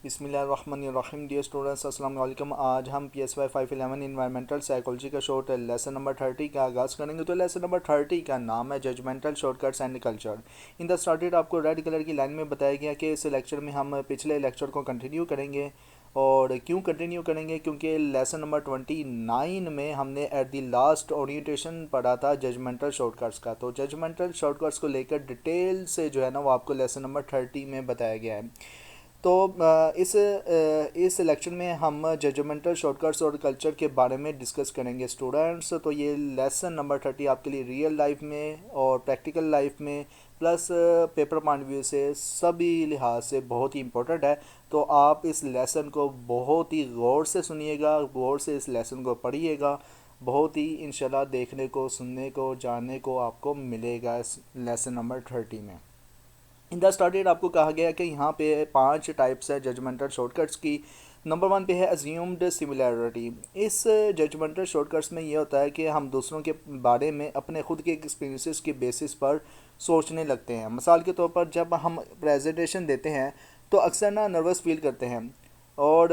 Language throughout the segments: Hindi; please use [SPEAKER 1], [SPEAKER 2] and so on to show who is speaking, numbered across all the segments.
[SPEAKER 1] बिस्मिल्लाहिर्रहमानिर्रहीम। डियर स्टूडेंट्स, अस्सलाम वालेकुम। आज हम PSY 511 इन्वायरमेंटल साइकोलॉजी का शॉर्ट लेसन नंबर 30 का आगाज़ करेंगे। तो लेसन नंबर 30 का नाम है judgmental shortcuts and culture. In the started आपको रेड कलर की लाइन में बताया गया कि इस लेक्चर में हम पिछले लेक्चर को कंटिन्यू करेंगे। और क्यों कंटिन्यू करेंगे? क्योंकि लेसन नंबर 29 में हमने एट द लास्ट ओरिएंटेशन पढ़ा था जजमेंटल शॉर्टकट्स का। तो जजमेंटल शॉर्टकट्स को लेकर डिटेल से जो है ना वो आपको लेसन नंबर 30 में बताया गया है। तो इस लेक्चर में हम जजमेंटल शॉर्टकट्स और कल्चर के बारे में डिस्कस करेंगे स्टूडेंट्स। तो ये लेसन नंबर 30 आपके लिए रियल लाइफ में और प्रैक्टिकल लाइफ में प्लस पेपर पॉइंट व्यू से सभी लिहाज से बहुत ही इम्पोर्टेंट है। तो आप इस लेसन को बहुत ही गौर से सुनिएगा, गौर से इस लेसन को पढ़िएगा। बहुत ही इंशाल्लाह देखने को, सुनने को, जानने को आपको मिलेगा इस लेसन नंबर 30 में। इन द स्टार्टेड आपको कहा गया कि यहाँ पे 5 टाइप्स है जजमेंटल शॉर्टकट्स की। नंबर 1 पे है अज्यूम्ड सिमिलैरिटी। इस जजमेंटल शॉर्टकट्स में ये होता है कि हम दूसरों के बारे में अपने खुद के एक्सपीरियंसेस के बेसिस पर सोचने लगते हैं। मिसाल के तौर पर जब हम प्रेजेंटेशन देते हैं तो अक्सर ना नर्वस फील करते हैं। और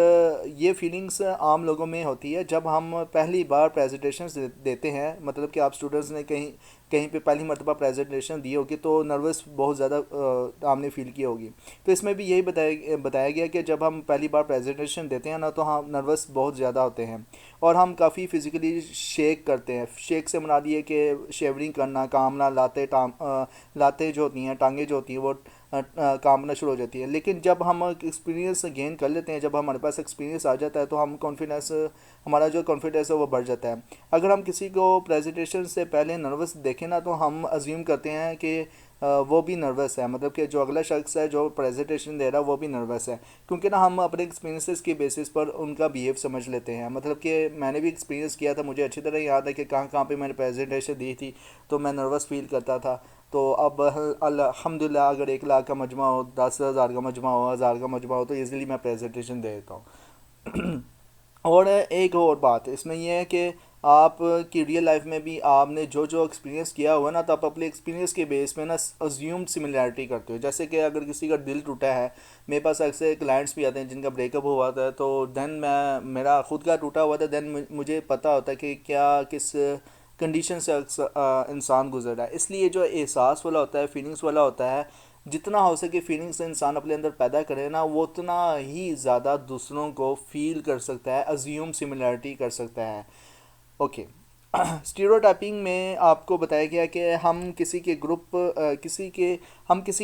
[SPEAKER 1] ये फीलिंग्स आम लोगों में होती है जब हम पहली बार प्रेजेंटेशन देते हैं। मतलब कि आप स्टूडेंट्स ने कहीं कहीं पे पहली मर्तबा प्रेजेंटेशन दी होगी तो नर्वस बहुत ज़्यादा आपने फील की होगी। तो इसमें भी यही बताया गया कि जब हम पहली बार प्रेजेंटेशन देते हैं ना तो हम नर्वस बहुत ज़्यादा होते हैं और हम काफ़ी फिज़िकली शेक करते हैं। शेक से मना दिए कि शेवरिंग करना, कामना, लाते जो होती हैं, टांगे जो होती हैं वो कामना शुरू हो जाती है। लेकिन जब हम एक्सपीरियंस गेन कर लेते हैं, जब हमारे पास एक्सपीरियंस आ जाता है तो हम कॉन्फिडेंस, हमारा जो कॉन्फिडेंस है वो बढ़ जाता है। अगर हम किसी को प्रेजेंटेशन से पहले नर्वस देखें ना तो हम अज्यूम करते हैं कि वो भी नर्वस है। मतलब कि जो अगला शख्स है जो प्रेजेंटेशन दे रहा है वो भी नर्वस है, क्योंकि ना हम अपने एक्सपीरियंसेस के बेसिस पर उनका बिहेव समझ लेते हैं। मतलब कि मैंने भी एक्सपीरियंस किया था, मुझे अच्छी तरह याद है कि कहाँ कहाँ पे मैंने प्रेजेंटेशन दी थी तो मैं नर्वस फील करता था। तो अब अल्हम्दुलिल्लाह अगर 1 लाख का मजमा हो, 10,000 का मजमा हो, 1,000 का मजमा हो तो ईज़िली मैं प्रेजेंटेशन दे देता हूँ। और एक और बात इसमें यह है कि आप की रियल लाइफ में भी आपने जो जो एक्सपीरियंस किया हुआ ना तो आप अपने एक्सपीरियंस के बेस पे ना अज्यूम्ड सिमिलैरिटी करते हो। जैसे कि अगर किसी का दिल टूटा है, मेरे पास ऐसे क्लाइंट्स भी आते हैं जिनका ब्रेकअप हुआ था, तो देन मैं मेरा खुद का टूटा हुआ था, देन मुझे पता होता है कि क्या किस कंडीशन से इंसान गुजर रहा है। इसलिए जो एहसास वाला होता है, फीलिंग्स वाला होता है, जितना हो सके फीलिंग्स इंसान अपने अंदर पैदा करे ना वो उतना ही ज़्यादा दूसरों को फील कर सकता है, अज्यूम सिमिलैरिटी कर सकता है। ओके। स्टीरियोटाइपिंग में आपको बताया गया कि हम किसी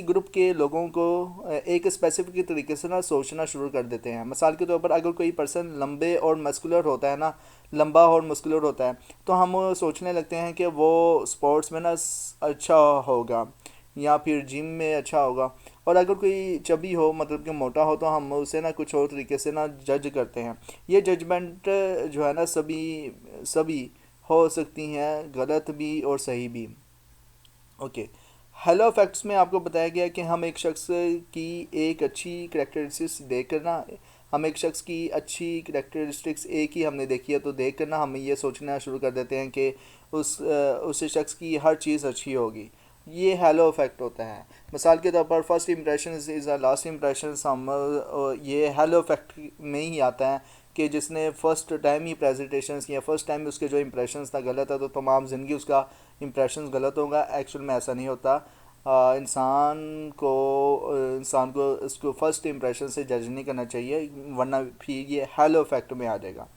[SPEAKER 1] ग्रुप के लोगों को एक स्पेसिफिक तरीके से ना सोचना शुरू कर देते हैं। मिसाल के तौर पर अगर कोई पर्सन लंबे और मस्कुलर होता है ना, लंबा और मस्कुलर होता है तो हम सोचने लगते हैं कि वो स्पोर्ट्स में ना अच्छा होगा या फिर जिम में अच्छा होगा। और अगर कोई चबी हो, मतलब कि मोटा हो, तो हम उसे ना कुछ और तरीके से ना जज करते हैं। ये जजमेंट जो है ना सभी सभी हो सकती हैं, गलत भी और सही भी। ओके। हेलो फैक्ट्स में आपको बताया गया कि हम एक शख्स की एक अच्छी करेक्टरिस्टिक्स देख कर ना, हम एक शख्स की अच्छी करेक्टरिस्टिक्स एक ही हमने देखी है तो देख कर ना हम ये सोचना शुरू कर देते हैं कि उस शख्स की हर चीज़ अच्छी होगी। ये हेलो इफेक्ट होता है। मिसाल के तौर पर first impression is a last impression. हम ये हेलो इफेक्ट में ही आता है कि जिसने फ़र्स्ट टाइम ही प्रेजेंटेशंस किया, फ़र्स्ट टाइम उसके जो इंप्रेशंस था गलत है तो तमाम ज़िंदगी उसका इंप्रेशन गलत होगा। एक्चुअल में ऐसा नहीं होता। इंसान को इसको फर्स्ट इंप्रेशन से जज नहीं करना चाहिए, वरना फिर ये हेलो इफेक्ट में आ जाएगा।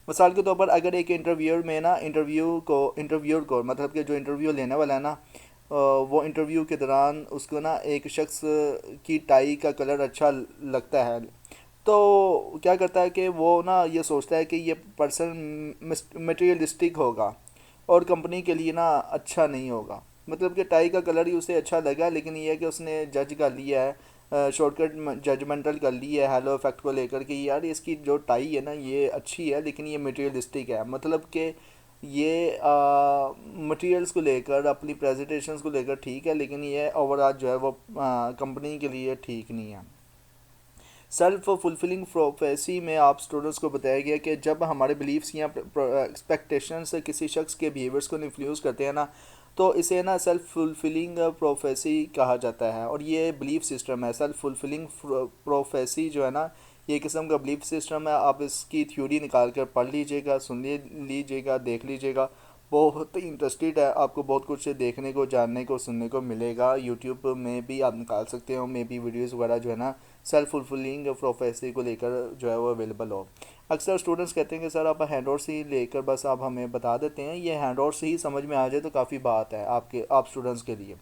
[SPEAKER 1] मिसाल के तौर पर अगर एक इंटरव्यूअर में ना इंटरव्यूअर को मतलब कि जो इंटरव्यू लेने वाला है ना, वो इंटरव्यू के दौरान उसको ना एक शख्स की टाई का कलर अच्छा लगता है तो क्या करता है कि वो ना ये सोचता है कि ये पर्सन मटेरियलिस्टिक होगा और कंपनी के लिए ना अच्छा नहीं होगा। मतलब कि टाई का कलर ही उसे अच्छा लगा, लेकिन ये है कि उसने जज कर लिया है, शॉर्टकट जजमेंटल कर लिया है हेलो इफेक्ट को लेकर कि यार इसकी जो टाई है ना ये अच्छी है लेकिन ये मटेरियलिस्टिक है। मतलब कि ये मटेरियल्स को लेकर, अपनी प्रेजेंटेशंस को लेकर ठीक है, लेकिन ये ओवरऑल जो है वो कंपनी के लिए ठीक नहीं है। सेल्फ फुलफिलिंग प्रोफेसी में आप स्टूडेंट्स को बताया गया कि जब हमारे बिलीव्स या एक्सपेक्टेशंस किसी शख्स के बिहेवियर्स को इन्फ्लुएंस करते हैं ना तो इसे ना सेल्फ फुलफिलिंग प्रोफेसी कहा जाता है। और ये बिलीफ सिस्टम है। सेल्फ फुलफिलिंग प्रोफेसी जो है ना ये किस्म का बिलीफ सिस्टम है। आप इसकी थ्योरी निकाल कर पढ़ लीजिएगा, लीजिएगा, देख लीजिएगा। बहुत ही इंटरेस्टेड है, आपको बहुत कुछ देखने को, जानने को, सुनने को मिलेगा। यूट्यूब में भी आप निकाल सकते हो, मे बी वीडियोज़ वगैरह जो है ना सेल्फ फुलफिलिंग प्रोफेसी को लेकर जो है वो अवेलेबल हो। अक्सर स्टूडेंट्स कहते हैं कि सर आप हैंड आउट से ही लेकर बस आप हमें बता देते हैं, ये हैंड आउट से ही समझ में आ जाए तो काफ़ी बात है आप स्टूडेंट्स के लिए।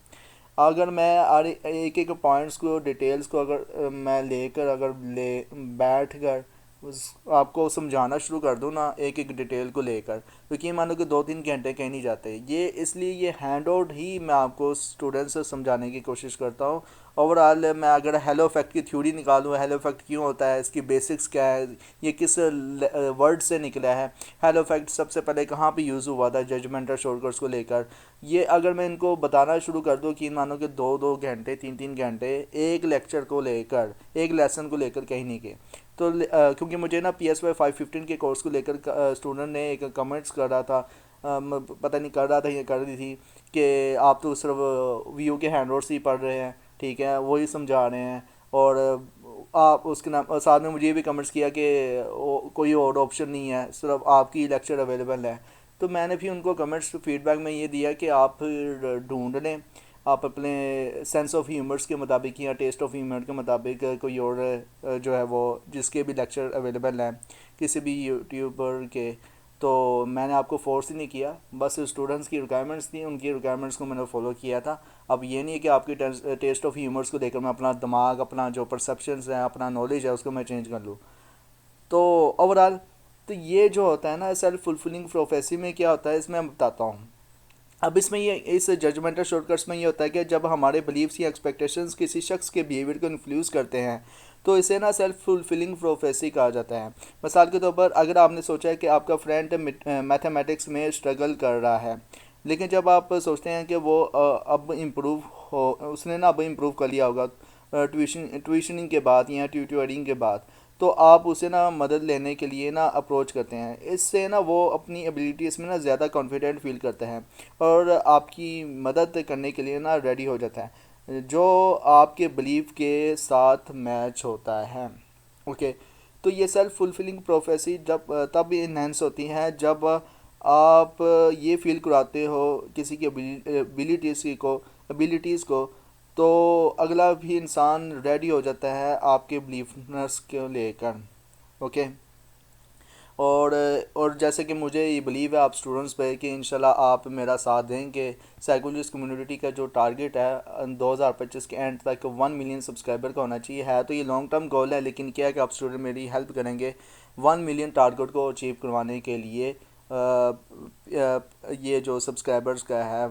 [SPEAKER 1] अगर मैं एक एक पॉइंट्स को, डिटेल्स को अगर मैं लेकर अगर ले बैठ कर उस आपको समझाना शुरू कर दूँ ना एक एक डिटेल को लेकर, तो ये मानो कि 2-3 घंटे कहीं नहीं जाते। ये इसलिए ये हैंड आउट ही मैं आपको स्टूडेंट्स से समझाने की कोशिश करता हूँ। ओवरऑल मैं अगर हेलो इफेक्ट की थ्योरी निकालूँ, हेलो इफेक्ट क्यों होता है, इसकी बेसिक्स क्या है, ये किस वर्ड से निकला है, हेलो इफेक्ट सबसे पहले कहाँ पे यूज़ हुआ था जजमेंटल शॉर्टकट्स को लेकर, ये अगर मैं इनको बताना शुरू कर दूँ कि मानो कि 2-2 घंटे 3-3 घंटे एक लेक्चर को लेकर, एक लेसन को लेकर कहीं नहीं गए। तो क्योंकि मुझे ना PSY 515 के कोर्स को लेकर स्टूडेंट ने एक कमेंट्स कर रहा था, पता नहीं कर रहा था या कर रही थी कि आप तो सिर्फ व्यू के हैंड से ही पढ़ रहे हैं, ठीक है, वही समझा रहे हैं। और आप उसके नाम साथ में मुझे ये भी कमेंट्स किया कि कोई और ऑप्शन नहीं है, सिर्फ आपकी लेक्चर अवेलेबल है। तो मैंने भी उनको कमेंट्स फीडबैक में ये दिया कि आप फिर ढूंढ लें, आप अपने सेंस ऑफ ह्यूमर्स के मुताबिक या टेस्ट ऑफ ह्यूमर के मुताबिक कोई और जो है वो जिसके भी लेक्चर अवेलेबल हैं किसी भी यूट्यूबर के। तो मैंने आपको फोर्स ही नहीं किया, बस स्टूडेंट्स की रिक्वायरमेंट्स थी, उनकी रिक्वायरमेंट्स को मैंने फॉलो किया था। अब ये नहीं है कि आपकी टेस्ट ऑफ ह्यूमर्स को देखकर मैं अपना दिमाग, अपना जो परसेप्शंस है, अपना नॉलेज है उसको मैं चेंज कर लूँ। तो ओवरऑल तो ये जो होता है ना सेल्फ फुलफिलिंग प्रोफेसी में क्या होता है इसमें मैं बताता हूँ। अब इसमें ये इस जजमेंटल शॉर्टकट्स में ये होता है कि जब हमारे बिलीव्स या एक्सपेक्टेशंस किसी शख्स के बिहेवियर को इन्फ्लुएंस करते हैं तो इसे ना सेल्फ फुलफिलिंग प्रोफेसी कहा जाता है। मिसाल के तौर पर अगर आपने सोचा है कि आपका फ्रेंड मैथमेटिक्स में स्ट्रगल कर रहा है, लेकिन जब आप सोचते हैं कि वो अब इम्प्रूव हो, उसने ना अब इम्प्रूव कर लिया होगा ट्यूशनिंग के बाद या ट्यूटरिंग के बाद, तो आप उसे ना मदद लेने के लिए ना अप्रोच करते हैं। इससे ना वो अपनी एबिलिटीज़ में ना ज़्यादा कॉन्फिडेंट फील करता है और आपकी मदद करने के लिए ना रेडी हो जाता है, जो आपके बिलीव के साथ मैच होता है। ओके, तो ये सेल्फ फुलफिलिंग प्रोफेसी जब तब इन्हेंस होती हैं जब आप ये फील कराते हो किसी की एबिलिटीज़ को, तो अगला भी इंसान रेडी हो जाता है आपके बिलीफनेस को लेकर। ओके, और और जैसे कि मुझे ये बिलीव है आप स्टूडेंट्स पे कि इंशाल्लाह आप मेरा साथ देंगे। साइकोलॉजिस्ट कम्युनिटी का जो टारगेट है 2025 के एंड तक 1 मिलियन सब्सक्राइबर का होना चाहिए है, तो ये लॉन्ग टर्म गोल है, लेकिन क्या है कि आप स्टूडेंट मेरी हेल्प करेंगे 1 मिलियन टारगेट को अचीव करवाने के लिए। ये जो सब्सक्राइबर्स का है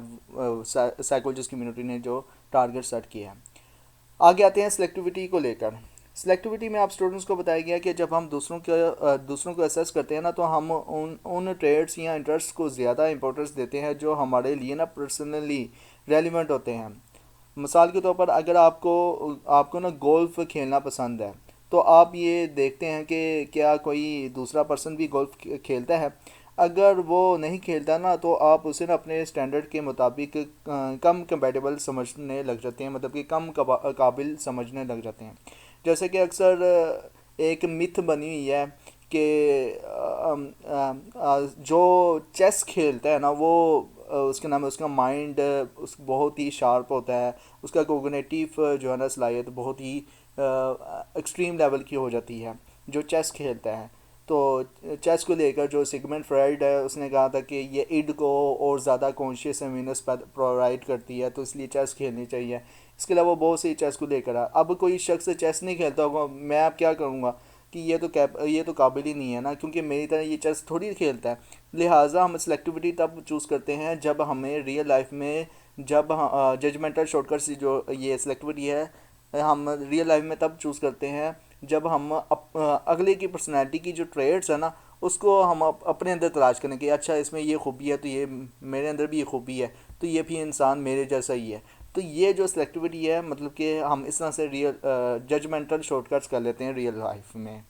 [SPEAKER 1] साइकोलॉजिस्ट कम्युनिटी ने जो टारगेट सेट किया है। आगे आते हैं सिलेक्टिविटी को लेकर। सिलेक्टिविटी में आप स्टूडेंट्स को बताया गया कि जब हम दूसरों को असेस करते हैं ना, तो हम उन ट्रेड्स या इंटरेस्ट को ज़्यादा इंपॉर्टेंस देते हैं जो हमारे लिए ना पर्सनली रेलिवेंट होते हैं। मिसाल के तौर पर अगर आपको आपको ना गोल्फ़ खेलना पसंद है, तो आप ये देखते हैं कि क्या कोई दूसरा पर्सन भी गोल्फ़ खेलता है। अगर वो नहीं खेलता ना, तो आप उसे ना अपने स्टैंडर्ड के मुताबिक कम कंपेटेबल समझने लग जाते हैं, मतलब कि कम काबिल समझने लग जाते हैं। जैसे कि अक्सर एक मिथ बनी हुई है कि जो चेस खेलता है ना वो उसके नाम है, उसका माइंड उस बहुत ही शार्प होता है, उसका कोग्निटिव जो है ना सलाहियत बहुत ही एक्सट्रीम लेवल की हो जाती है जो चेस खेलता है। तो चेस को लेकर जो सिगमंड फ्राइड है उसने कहा था कि ये इड को और ज़्यादा कॉन्शियस अवेयरनेस प्रोवाइड करती है, तो इसलिए चेस खेलनी चाहिए। इसके अलावा बहुत सी चेस को लेकर है। अब कोई शख्स चेस नहीं खेलता होगा, मैं अब क्या करूँगा कि ये तो काबिल ही नहीं है ना, क्योंकि मेरी तरह ये चेस थोड़ी खेलता है। लिहाजा हम सेलेक्टिविटी तब चूज़ करते हैं जब हमें रियल लाइफ में, जब जजमेंटल शॉर्टकट्स जो ये सेलेक्टिविटी है हम रियल लाइफ में तब चूज़ करते हैं जब हम अगले की पर्सनैलिटी की जो ट्रेड्स है ना उसको हम अपने अंदर तलाश करें कि अच्छा इसमें ये खूबी है, तो ये मेरे अंदर भी ये खूबी है, तो ये भी इंसान मेरे जैसा ही है। तो ये जो सिलेक्टिविटी है, मतलब कि हम इस तरह से रियल जजमेंटल शॉर्टकट्स कर लेते हैं रियल लाइफ में।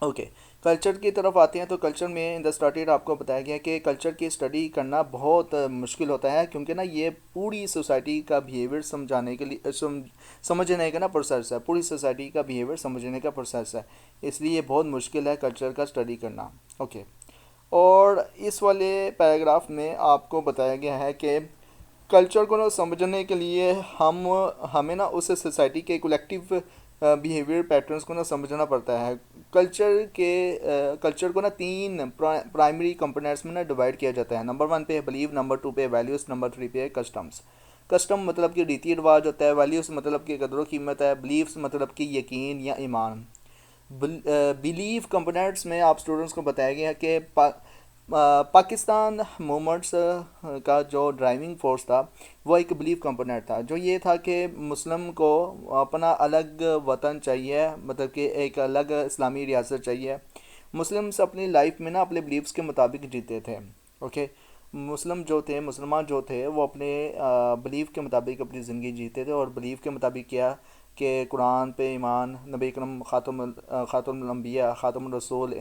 [SPEAKER 1] ओके। कल्चर की तरफ आते हैं तो कल्चर में इन द स्टार्टेड आपको बताया गया कि कल्चर की स्टडी करना बहुत मुश्किल होता है, क्योंकि ना ये पूरी सोसाइटी का बिहेवियर समझाने के लिए समझने का ना प्रोसेस है, पूरी सोसाइटी का बिहेवियर समझने का प्रोसेस है। इसलिए ये बहुत मुश्किल है कल्चर का स्टडी करना। ओके। और इस वाले पैराग्राफ में आपको बताया गया है कि कल्चर को ना समझने के लिए हमें ना उस सोसाइटी के कलेक्टिव बिहेवियर पैटर्न्स को ना समझना पड़ता है। कल्चर को ना तीन प्राइमरी कंपोनेंट्स में ना डिवाइड किया जाता है। नंबर वन पे है बिलीव, नंबर टू पे है वैल्यूज़, नंबर थ्री पे है कस्टम्स। कस्टम मतलब कि रीति रिवाज होता है, वैल्यूज़ मतलब कि कदर कीमत है, बिलीव्स मतलब कि यकीन या ईमान। बिलीव कंपोनेंट्स में आप स्टूडेंट्स को बताया गया कि पाकिस्तान मूवमेंट्स का जो ड्राइविंग फोर्स था वो एक बिलीव कंपोनेंट था, जो ये था कि मुस्लिम को अपना अलग वतन चाहिए, मतलब कि एक अलग इस्लामी रियासत चाहिए। मुस्लिम्स अपनी लाइफ में ना अपने बिलीव्स के मुताबिक जीते थे। ओके। मुसलमान जो थे वो अपने बिलीव के मुताबिक अपनी ज़िंदगी जीते थे, और बिलीव के मुताबिक क्या कि कुरान पे ईमान, नबी करम ख़ातमुल अंबिया, ख़ातमुर रसूल,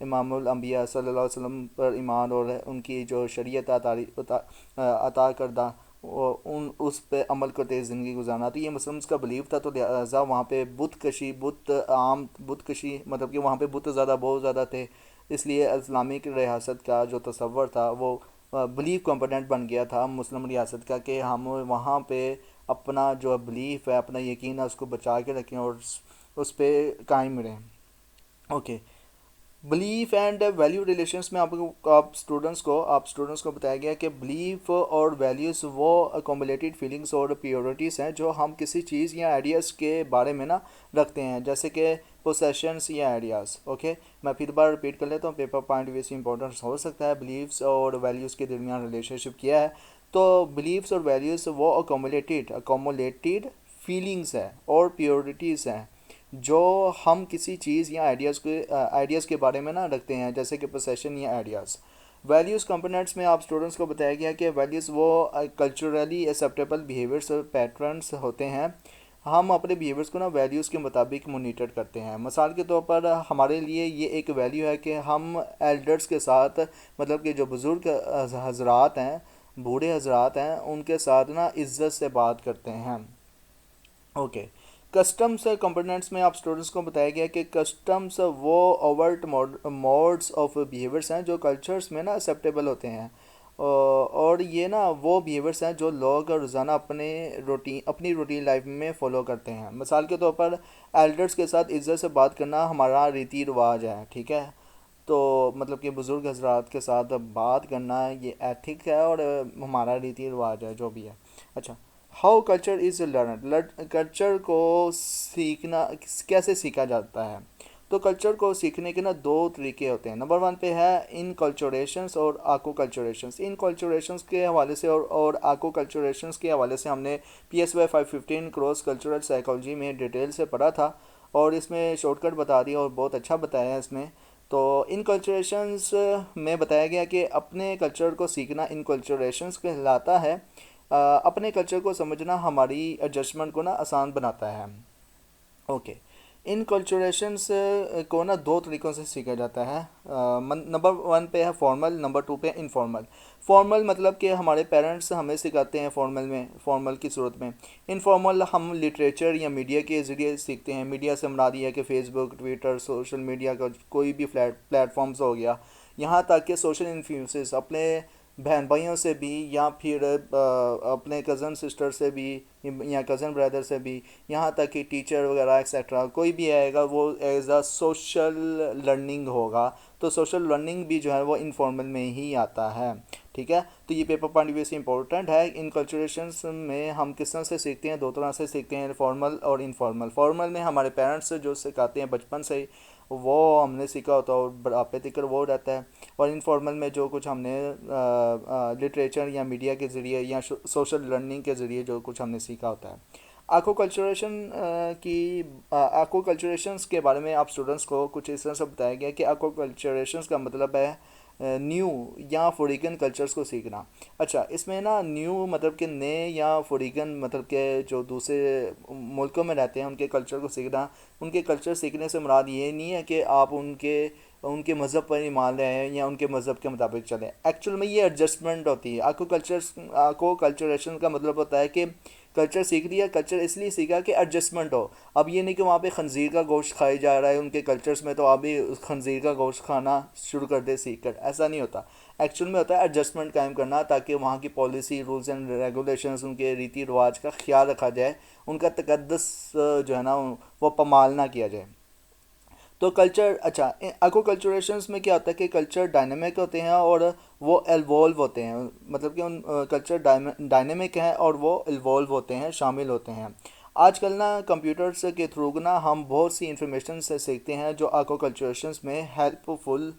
[SPEAKER 1] इमामुल अंबिया सल्लल्लाहु अलैहि वसल्लम पर ईमान, और उनकी जो शरीयत अता करदा उन उस पे अमल करते ज़िंदगी गुजारना। तो ये मुस्लिम्स का बिलीव था। तो लिहाजा वहाँ पे बुत कशी मतलब कि वहाँ पे बुत ज़्यादा बहुत ज़्यादा थे। इसलिए इस्लामिक रियासत का जो तस्वर था वो बिलीव कंपोनेंट बन गया था मुस्लिम रियासत का, कि हम वहाँ पे अपना जो बिलीफ है, अपना यकीन है, उसको बचा के रखें और उस पर कायम रहें। Okay. Belief and value relations में आपको आप स्टूडेंट्स को बताया गया कि बिलीफ और वैल्यूज़ वो अकोमोलेटेड फीलिंग्स और प्योरिटीज़ हैं जो हम किसी चीज़ या आइडियाज़ के बारे में ना रखते हैं, जैसे कि पोसेशंस या आइडियाज़। ओके। मैं फिर बार रिपीट कर लेता हूँ, पेपर पॉइंट वैसे इंपॉर्टेंट हो सकता है। बिलीव्स और वैल्यूज़ के दरमियान रिलेशनशिप किया है। तो बिलीव्स और वैल्यूज़ वो अकोमोलेटेड फीलिंग्स है और प्योरिटीज़ हैं जो हम किसी चीज़ या आइडियाज़ के बारे में ना रखते हैं, जैसे कि पोसेशन या आइडियाज़। वैल्यूज़ कंपोनेंट्स में आप स्टूडेंट्स को बताया गया कि वैल्यूज़ वो कल्चरली एक्सेप्टेबल बिहेवियर्स और पैटर्न्स होते हैं। हम अपने बिहेवियर्स को ना वैल्यूज़ के मुताबिक मोनीटर करते हैं। मिसाल के तौर पर हमारे लिए ये एक वैल्यू है कि हम एल्डर्स के साथ, मतलब कि जो बुज़ुर्ग हजरात हैं, बूढ़े हजरात हैं, उनके साथ ना इज़्ज़त से बात करते हैं। ओके। कस्टम्स कंपोनेंट्स में आप स्टूडेंट्स को बताया गया कि कस्टम्स वो ओवर्ट मोड्स ऑफ बिहेवियर्स हैं जो कल्चर्स में ना एक्सेप्टेबल होते हैं। और ये ना वो बिहेवियर्स हैं जो लोग रोज़ाना अपनी रूटीन लाइफ में फ़ॉलो करते हैं। मिसाल के तौर पर एल्डर्स के साथ इज़्ज़त से बात करना हमारा रीति रिवाज है, ठीक है। तो मतलब कि बुज़ुर्ग हजरात के साथ बात करना ये एथिक है और हमारा रीति रिवाज है, जो भी है। अच्छा। How culture is learn, culture को सीखना कैसे सीखा जाता है। तो कल्चर को सीखने के ना दो तरीके होते हैं। नंबर वन पे है इन कल्चरेशंस और आको कल्चरेशंस। इन कल्चरेशंस के हवाले से और आको कल्चरेशंस के हवाले से हमने PSY 515 क्रॉस कल्चरल साइकोलॉजी में डिटेल से पढ़ा था, और इसमें शॉर्टकट बता दिया और बहुत अच्छा बताया है इसमें। तो इन कल्चरेशंस में बताया गया कि अपने कल्चर को सीखना इन कल्चरेशंस कहलाता है। अपने कल्चर को समझना हमारी एडजस्टमेंट को ना आसान बनाता है। ओके। इन कल्चरेशंस को ना दो तरीक़ों से सीखा जाता है। नंबर वन पे है फॉर्मल, नंबर टू पे इनफॉर्मल। फॉर्मल मतलब कि हमारे पेरेंट्स हमें सिखाते हैं फॉर्मल की सूरत में। इनफॉर्मल हम लिटरेचर या मीडिया के ज़रिए सीखते हैं। मीडिया से मुराद ये है कि फेसबुक, ट्विटर, सोशल मीडिया का कोई भी प्लेटफॉर्म्स हो गया, यहाँ तक कि सोशल इन्फ्लुएंसेस अपने बहन भाइयों से भी, या फिर अपने कज़न सिस्टर से भी, या कज़न ब्रदर से भी, यहाँ तक कि टीचर वगैरह एक्सेट्रा कोई भी आएगा वो एज अ सोशल लर्निंग होगा। तो सोशल लर्निंग भी जो है वो इनफॉर्मल में ही आता है, ठीक है। तो ये पेपर पॉइंट भी इंपॉर्टेंट है। इन कल्चरेशंस में हम किस तरह से सीखते हैं, दो तरह से सीखते हैं, फॉर्मल और इनफॉर्मल। फॉर्मल में हमारे पेरेंट्स जो सिखाते हैं बचपन से ही, वो हमने सीखा होता है और बुढ़ापे तक वो रहता है। और इनफॉर्मल में जो कुछ हमने लिटरेचर या मीडिया के ज़रिए या सोशल लर्निंग के ज़रिए जो कुछ हमने सीखा होता है। आको कल्चरेशंस के बारे में आप स्टूडेंट्स को कुछ इस तरह से बताया गया कि आको कल्चरेशंस का मतलब है न्यू या फॉरेन कल्चर्स को सीखना। अच्छा, इसमें ना न्यू मतलब कि नए या फॉरेन मतलब के जो दूसरे मुल्कों में रहते हैं उनके कल्चर को सीखना। उनके कल्चर सीखने से मुराद ये नहीं है कि आप उनके उनके मज़हब पर ही मान रहे हैं या उनके मज़हब के मुताबिक चलें। एक्चुअल में ये एडजस्टमेंट होती है। आपको कल्चरेशन का मतलब होता है कि कल्चर सीख लिया, कल्चर इसलिए सीखा कि एडजस्टमेंट हो। अब ये नहीं कि वहाँ पे खंजीर का गोश्त खाया जा रहा है उनके कल्चर्स में, तो आप भी उस खंजीर का गोश्त खाना शुरू कर दे सीख कर, ऐसा नहीं होता। एक्चुअल में होता है एडजस्टमेंट कायम करना, ताकि वहाँ की पॉलिसी, रूल्स एंड रेगुलेशंस, उनके रीति रिवाज का ख्याल रखा जाए, उनका तकद्दस जो है ना वो पमाल ना किया जाए। तो कल्चर, अच्छा, अकोकल्चरेशंस में क्या होता है कि कल्चर डायनेमिक होते हैं और वो एल्वॉल्व होते हैं। मतलब कि उन कल्चर डायनेमिक हैं और वो इल्वॉल्व होते हैं, शामिल होते हैं। आजकल ना कंप्यूटर्स के थ्रू ना हम बहुत सी इंफॉर्मेशन से सीखते हैं जो अकोकल्चरेशंस में हेल्पफुल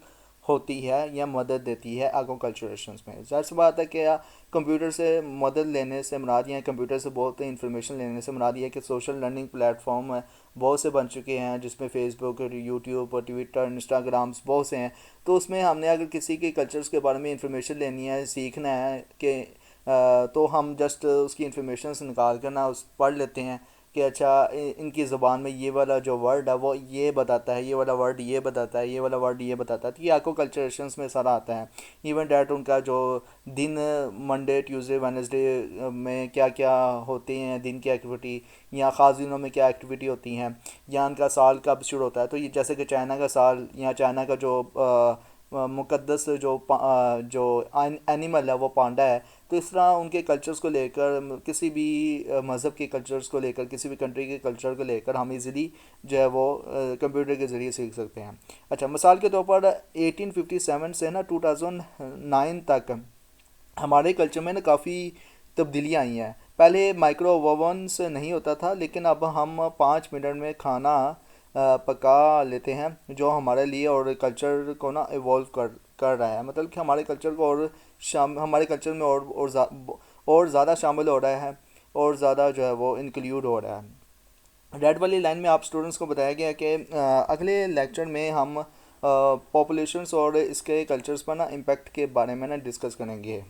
[SPEAKER 1] होती है या मदद देती है एग्रीकल्चरेशंस में। ज़ाहिर सी बात है कि कंप्यूटर से मदद लेने से मुराद या कंप्यूटर से बहुत इंफॉर्मेशन लेने से मुराद ये है कि सोशल लर्निंग प्लेटफॉर्म है बहुत से बन चुके हैं, जिसमें फेसबुक, यूट्यूब, ट्विटर, इंस्टाग्राम्स बहुत से हैं। तो उसमें हमने अगर किसी के कल्चर्स के बारे में इंफॉर्मेशन लेनी है, सीखना है कि तो हम जस्ट उसकी इंफॉर्मेशन से निकाल कर ना उस पढ़ लेते हैं कि अच्छा इनकी ज़ुबान में ये वाला जो वर्ड है वो ये बताता है, ये वाला वर्ड ये बताता है, ये वाला वर्ड ये बताता है। तो ये आपको कल्चरेशंस में सारा आता है। इवन डैट उनका जो दिन, मंडे, ट्यूसडे, वेडनेसडे में क्या क्या होते हैं दिन की एक्टिविटी, या ख़ास दिनों में क्या एक्टिविटी होती हैं, या उनका साल कब शुरू होता है। तो ये जैसे कि चाइना का साल या चाइना का जो मुक़द्दस जो एनिमल है वो पांडा है। तो इस तरह उनके कल्चर्स को लेकर, किसी भी मज़हब के कल्चर्स को लेकर, किसी भी कंट्री के कल्चर को लेकर हम इजीली जो है वो कंप्यूटर के ज़रिए सीख सकते हैं। अच्छा, मिसाल के तौर पर 1857 से ना 2009 तक हमारे कल्चर में ना काफ़ी तब्दीलियाँ आई हैं। पहले माइक्रो ओवन्स नहीं होता था, लेकिन अब हम 5 मिनट में खाना पका लेते हैं, जो हमारे लिए और कल्चर को ना इवॉल्व कर रहा है। मतलब कि हमारे कल्चर को और हमारे कल्चर में और ज़्यादा शामिल हो रहा है, और ज़्यादा जो है वो इंक्लूड हो रहा है। रेड वाली लाइन में आप स्टूडेंट्स को बताया गया कि अगले लेक्चर में हम पॉपुलेशंस और इसके कल्चर्स पर ना इम्पेक्ट के बारे में ना डिस्कस करेंगे।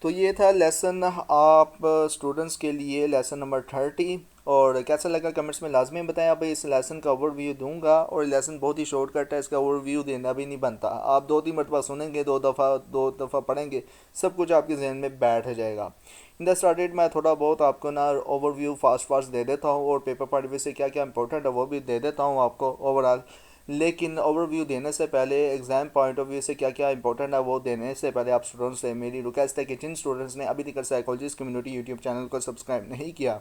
[SPEAKER 1] तो ये था लेसन आप स्टूडेंट्स के लिए, लेसन नंबर 30। और कैसा लगा कमेंट्स में लाजमी बताएं। अब इस लेसन का ओवरव्यू दूंगा, और लेसन बहुत ही शॉर्टकट है, इसका ओवरव्यू देना भी नहीं बनता। आप 2-3 मरतबा सुनेंगे, दो दफ़ा पढ़ेंगे, सब कुछ आपके जहन में बैठ जाएगा। इन द स्टार्टेड मैं थोड़ा बहुत आपको ना ओवरव्यू फास्ट फास्ट दे देता हूँ, और पेपर पॉइंट ऑफ व्यू से क्या क्या इंपॉर्टेंट है वो भी दे देता हूँ आपको ओवरऑल। लेकिन ओवरव्यू देने से पहले, एग्ज़ाम पॉइंट ऑफ व्यू से क्या क्या इंपॉर्टेंट है वो देने से पहले, आप स्टूडेंट्स से मेरी रिक्वेस्ट है कि जिन स्टूडेंट्स ने अभी तक साइकोलॉजिस्ट कम्युनिटी यूट्यूब चैनल को सब्सक्राइब नहीं किया,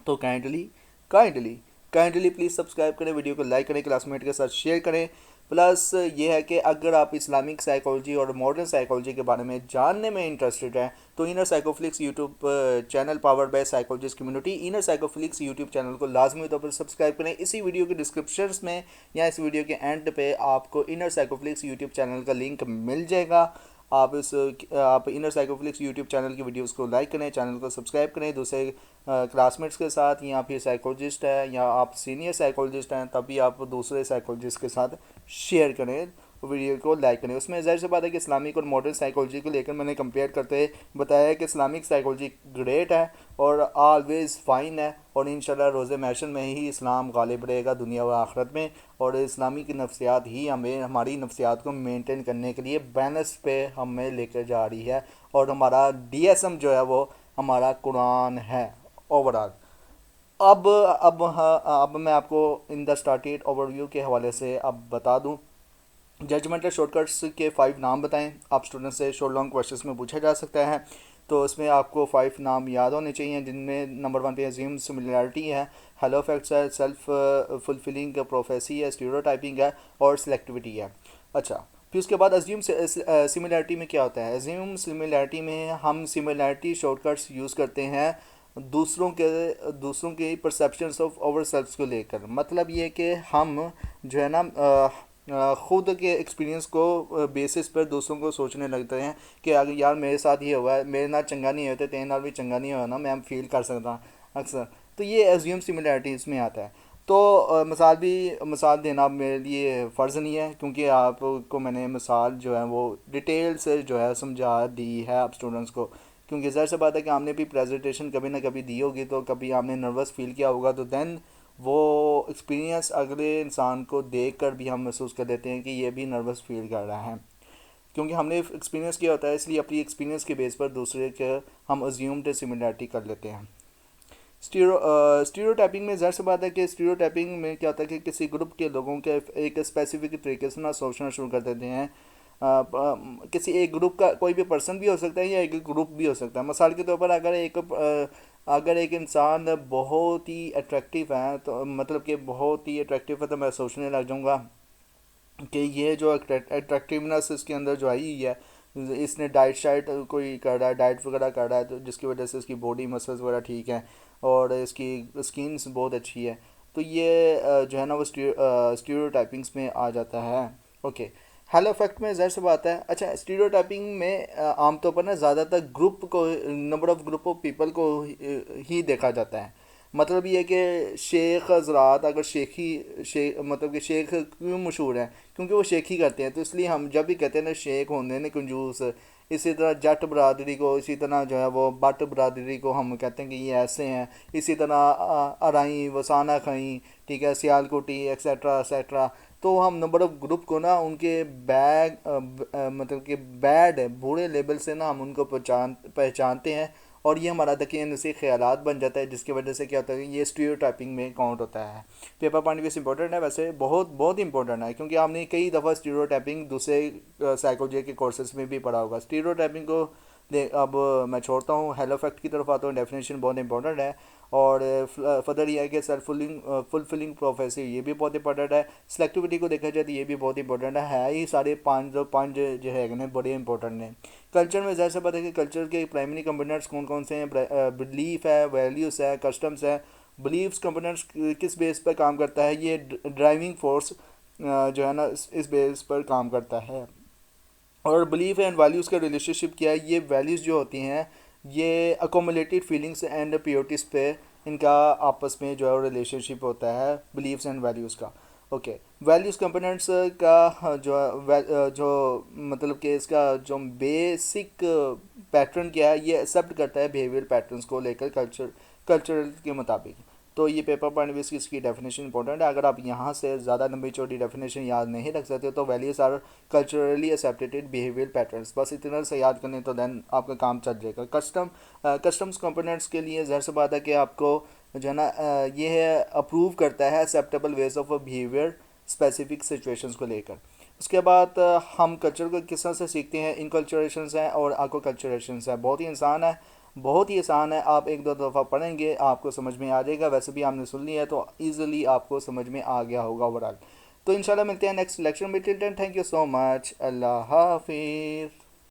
[SPEAKER 1] तो kindly kindly kindly please subscribe करें, वीडियो को लाइक करें, क्लासमेट के साथ शेयर करें। प्लस ये है कि अगर आप इस्लामिक साइकोलॉजी और मॉडर्न साइकोलॉजी के बारे में जानने में इंटरेस्टेड हैं, तो Inner Psychoflix YouTube channel powered by psychologist community, Inner Psychoflix YouTube channel को लाजमी तौर पर सब्सक्राइब करें। इसी वीडियो के डिस्क्रिप्शन में या इस वीडियो के एंड पे आपको इनर साइकोफ्लिक्स यूट्यूब चैनल का लिंक मिल जाएगा। आप इनर साइकोफ्लिक्स यूट्यूब चैनल की वीडियोस को लाइक करें, चैनल को सब्सक्राइब करें, दूसरे क्लासमेट्स के साथ, या फिर साइकोलॉजिस्ट है या आप सीनियर साइकोलॉजिस्ट हैं तभी आप दूसरे साइकोलॉजिस्ट के साथ शेयर करें, वीडियो को लाइक करें। उसमें ज़ाहिर सी बात है कि इस्लामिक और मॉडर्न साइकोलॉजी को लेकर मैंने कंपेयर करते बताया है कि इस्लामिक साइकोलॉजी ग्रेट है और ऑलवेज़ फ़ाइन है, और इंशाल्लाह रोज़े महशर में ही इस्लाम गालिब रहेगा दुनिया व आखिरत में। और इस्लामी की नफ्सियात ही हमें, हमारी नफ्सियात को मेंटेन करने के लिए बैलेंस पे हमें लेकर जा रही है, और हमारा डीएसएम जो है वो हमारा कुरान है ओवरऑल। अब मैं आपको इन द स्टार्टेड ओवरव्यू के हवाले से अब बता दूं। जजमेंटल शॉर्टकट्स के 5 नाम बताएं। आप स्टूडेंट से शॉर्ट लॉन्ग क्वेश्चंस में पूछा जा सकता है, तो इसमें आपको 5 नाम याद होने चाहिए, जिनमें नंबर 1 पे अज्यूम सिमिलरिटी है, हेलो फैक्ट्स है, सेल्फ फुलफिलिंग प्रोफेसी है, स्टीरियोटाइपिंग है, और सिलेक्टिविटी है। अच्छा, फिर उसके बाद अज्यूम सिमिलरिटी में क्या होता है। अज्यूम सिमिलरिटी में हम सिमिलरिटी शॉर्टकट्स यूज़ करते हैं दूसरों के परसेप्शंस ऑफ ओवर सेल्फ्स को लेकर। मतलब ये कि हम जो है ना ख़ुद के एक्सपीरियंस को बेसिस पर दूसरों को सोचने लगते हैं कि अगर यार मेरे साथ ये हुआ है, मेरे नाल चंगा नहीं होता, तेरे नाल भी चंगा नहीं होना, मैं फील कर सकता अक्सर। तो ये एज्यूम सिमिलरिटीज़ में आता है। तो मिसाल देना मेरे लिए फ़र्ज़ नहीं है, क्योंकि आपको मैंने मिसाल जो है वो डिटेल से जो है समझा दी है आप स्टूडेंट्स को। क्योंकि ज़ाहिर सी बात है कि आपने भी प्रेजेंटेशन कभी ना कभी दी होगी, तो कभी आपने नर्वस फील किया होगा, तो देन वो एक्सपीरियंस अगले इंसान को देख कर भी हम महसूस कर लेते हैं कि ये भी नर्वस फील कर रहा है। क्योंकि हमने एक्सपीरियंस किया होता है, इसलिए अपनी एक्सपीरियंस के बेस पर दूसरे के हम अज्यूम्ड सिमिलरिटी कर लेते हैं। स्टीरियोटाइपिंग में ज़ाहिर सी बात है कि स्टीरियोटाइपिंग में क्या होता है कि किसी ग्रुप के लोगों के एक स्पेसिफिक तरीके से ना सोचना शुरू कर देते हैं। किसी एक ग्रुप का कोई भी पर्सन भी हो सकता है या एक ग्रुप भी हो सकता है। मिसाल के तौर पर अगर एक इंसान बहुत ही अट्रैक्टिव है, तो मतलब कि बहुत ही अट्रैक्टिव है, तो मैं सोचने लग जाऊंगा कि ये जो अट्रैक्टिवनेस इसके अंदर जो आई हुई है, इसने डाइट शाइट कोई कर रहा है, डाइट वगैरह कर रहा है, तो जिसकी वजह से इसकी बॉडी मसल्स वगैरह ठीक हैं और इसकी स्किन बहुत अच्छी है। तो ये जो है ना वो स्टीरियोटाइपिंग्स में आ जाता है। ओके। हेलो इफेक्ट में ज़ाहिर सी बात है। अच्छा, स्टीरियोटाइपिंग में आमतौर पर ना ज़्यादातर ग्रुप को, number of group of people को ही देखा जाता है। मतलब ये कि शेख हजरात, अगर मतलब कि शेख क्यों मशहूर हैं, क्योंकि वो शेख ही करते हैं, तो इसलिए हम जब भी कहते हैं ना शेख होंगे ना कंजूस। इसी तरह जट बरादरी को, इसी तरह जो है वो बट बरादरी को हम कहते हैं कि ये ऐसे हैं। इसी तरह अराई वसाना खई, ठीक है, सियालकोटी एक्सेट्रा एक्सेट्रा। तो हम नंबर ऑफ़ ग्रुप को ना उनके मतलब कि बैड बुरे लेवल से ना हम उनको पहचानते हैं। और ये हमारा देखिए नसी ख्यालात बन जाता है, जिसकी वजह से क्या होता है कि ये स्टीरियोटाइपिंग में काउंट होता है। पेपर पॉइंट भी इंपॉर्टेंट है, वैसे बहुत बहुत इंपॉर्टेंट है, क्योंकि आपने कई दफ़ा स्टीरियोटाइपिंग दूसरे साइकोलॉजी के कोर्सेज में भी पढ़ा होगा। स्टीरियोटाइपिंग को अब मैं छोड़ता हूँ, हेलो फैक्ट की तरफ आता हूँ। डेफिनेशन बहुत इंपॉर्टेंट है। और फर्दर यह है कि सेल्फ फुलफिलिंग प्रोफेसी, ये भी बहुत इंपॉर्टेंट है। सिलेक्टिविटी को देखा जाए तो ये भी बहुत इंपॉर्टेंट है ही। सारे पाँच जो है ना बड़े इंपॉर्टेंट हैं। कल्चर में ज़ाहिर सी बात है कि कल्चर के प्राइमरी कंपोनेंट्स कौन कौन से हैं। बिलीफ है, वैल्यूज़ है, कस्टम्स है। बिलीव्स कंपोनेंट्स किस बेस पर काम करता है, ये ड्राइविंग फोर्स जो है ना इस बेस पर काम करता है। और बिलीफ एंड वैल्यूज़ का रिलेशनशिप क्या है, ये वैल्यूज़ जो होती हैं ये अकोमोलेटेड फीलिंग्स एंड प्योरिटीज़ पे इनका आपस में जो है रिलेशनशिप होता है बिलीव्स एंड वैल्यूज़ का। ओके। वैल्यूज़ कंपोनेंट्स का जो मतलब कि इसका जो बेसिक पैटर्न क्या है, ये एक्सेप्ट करता है बिहेवियर पैटर्न्स को लेकर कल्चरल के मुताबिक। तो ये पेपर पॉइंट भी इसकी डेफिनेशन इंपॉर्टेंट है। अगर आप यहाँ से ज़्यादा लंबी चौड़ी डेफिनेशन याद नहीं रख सकते, तो values are culturally accepted behaviour patterns, बस इतना से याद करने तो देन आपका काम चल जाएगा। कस्टम्स कंपोनेंट्स के लिए ज़ाहिर सी बात है कि आपको जो है ना ये है अप्रूव करता है acceptable ways of behaviour specific situations को लेकर। उसके बाद हम कल्चर को किस तरह से सीखते हैं, इनकल्चरेशंस हैं और आको कल्चरेशंस हैं। बहुत ही आसान है, आप एक दो दफ़ा पढ़ेंगे आपको समझ में आ जाएगा। वैसे भी आपने सुन लिया है तो ईज़िली आपको समझ में आ गया होगा ओवरऑल। तो इंशाल्लाह मिलते हैं नेक्स्ट लेक्चर में। Till then thank you so much. Allah हाफिज़।